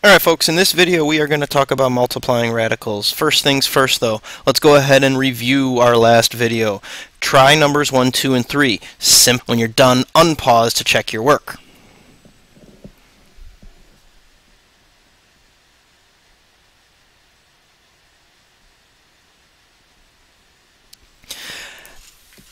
Alright folks, in this video we are going to talk about multiplying radicals. First things first though, let's go ahead and review our last video. Try numbers 1, 2, and 3. When you're done, unpause to check your work.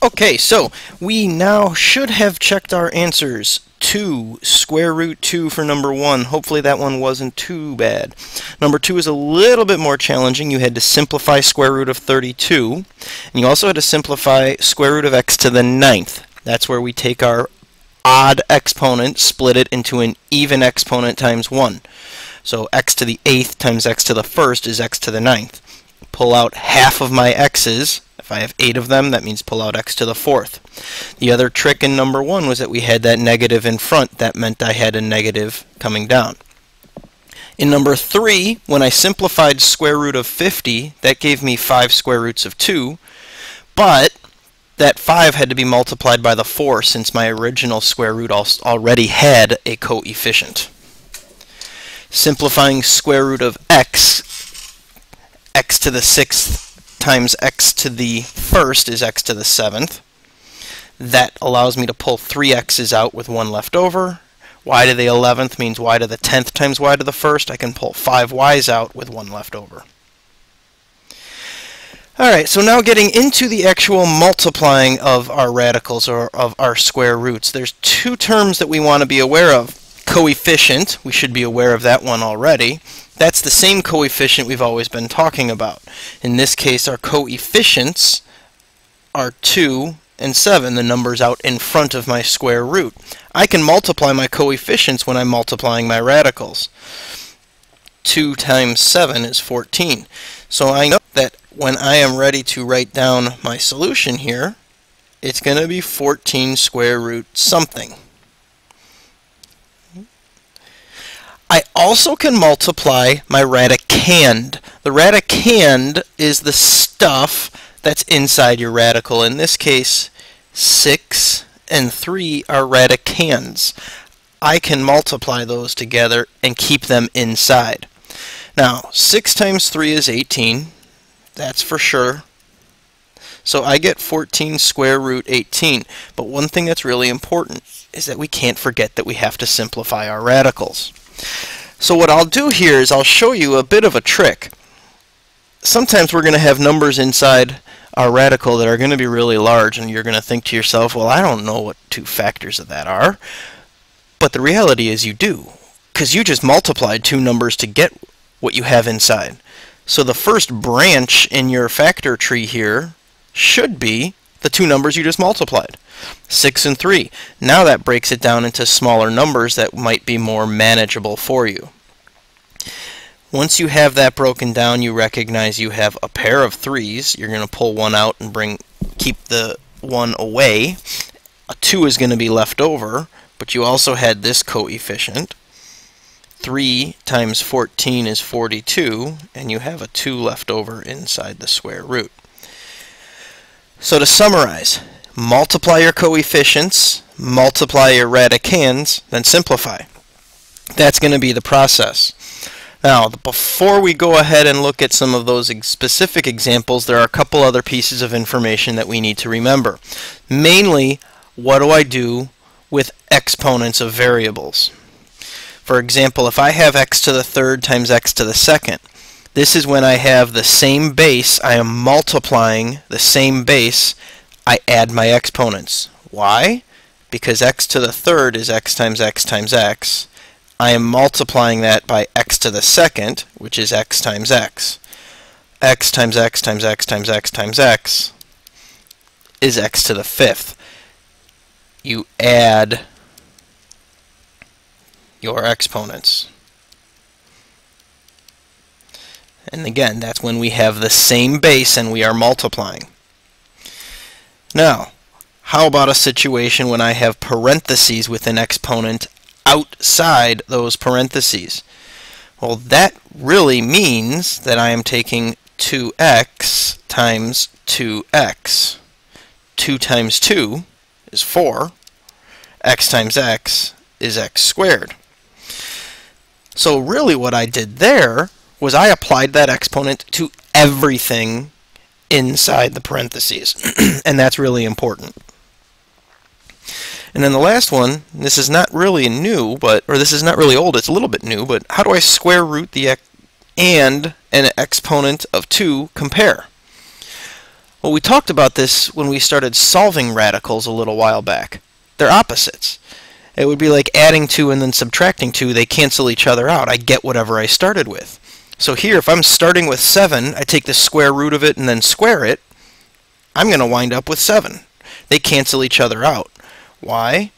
Okay, so we now should have checked our answers. 2, square root 2 for number 1. Hopefully that one wasn't too bad. Number 2 is a little bit more challenging. You had to simplify square root of 32. And you also had to simplify square root of x to the 9th. That's where we take our odd exponent, split it into an even exponent times 1. So x to the 8th times x to the 1st is x to the 9th. Pull out half of my x's. If I have 8 of them, that means pull out x to the 4th. The other trick in number 1 was that we had that negative in front. That meant I had a negative coming down. In number 3, when I simplified square root of 50, that gave me 5 square roots of 2. But that 5 had to be multiplied by the 4 since my original square root already had a coefficient. Simplifying square root of x, x to the 6th times x to the 1st is x to the 7th. That allows me to pull 3 x's out with 1 left over. Y to the 11th means y to the 10th times y to the 1st. I can pull 5 y's out with 1 left over. Alright, so now getting into the actual multiplying of our radicals or of our square roots. There's 2 terms that we want to be aware of. Coefficient, we should be aware of that one already. That's the same coefficient we've always been talking about. In this case, our coefficients are 2 and 7, the numbers out in front of my square root. I can multiply my coefficients when I'm multiplying my radicals. 2 times 7 is 14. So I know that when I am ready to write down my solution here, it's going to be 14 square root something. I also can multiply my radicand. The radicand is the stuff that's inside your radical. In this case, 6 and 3 are radicands. I can multiply those together and keep them inside. Now, 6 times 3 is 18. That's for sure. So I get 14 square root 18. But one thing that's really important is that we can't forget that we have to simplify our radicals. So what I'll do here is I'll show you a bit of a trick. Sometimes we're going to have numbers inside our radical that are going to be really large, and you're going to think to yourself, well, I don't know what 2 factors of that are. But the reality is you do, because you just multiplied 2 numbers to get what you have inside. So the first branch in your factor tree here should be the 2 numbers you just multiplied. 6 and 3. Now that breaks it down into smaller numbers that might be more manageable for you. Once you have that broken down, you recognize you have a pair of 3's. You're going to pull 1 out and keep the 1 away. A 2 is going to be left over, but you also had this coefficient. 3 times 14 is 42, and you have a 2 left over inside the square root. So to summarize, multiply your coefficients, multiply your radicands, then simplify. That's going to be the process. Now, before we go ahead and look at some of those specific examples, there are a couple other pieces of information that we need to remember. Mainly, what do I do with exponents of variables? For example, if I have x to the 3rd times x to the 2nd, this is when I have the same base, I am multiplying the same base, I add my exponents. Why? Because x to the 3rd is x times x times x. I am multiplying that by x to the 2nd, which is x times x. X times x times x times x times x is x to the 5th. You add your exponents. And again, that's when we have the same base and we are multiplying. Now, how about a situation when I have parentheses with an exponent outside those parentheses? Well, that really means that I am taking 2x times 2x. 2 times 2 is 4. X times x is x squared. So really what I did there was I applied that exponent to everything inside the parentheses. And that's really important. And then the last one, this is not really new, or this is not really old, it's a little bit new, but how do I square root the and an exponent of 2 compare? Well, we talked about this when we started solving radicals a little while back. They're opposites. It would be like adding 2 and then subtracting 2. They cancel each other out. I get whatever I started with. So here, if I'm starting with 7, I take the square root of it and then square it, I'm going to wind up with 7. They cancel each other out. Why?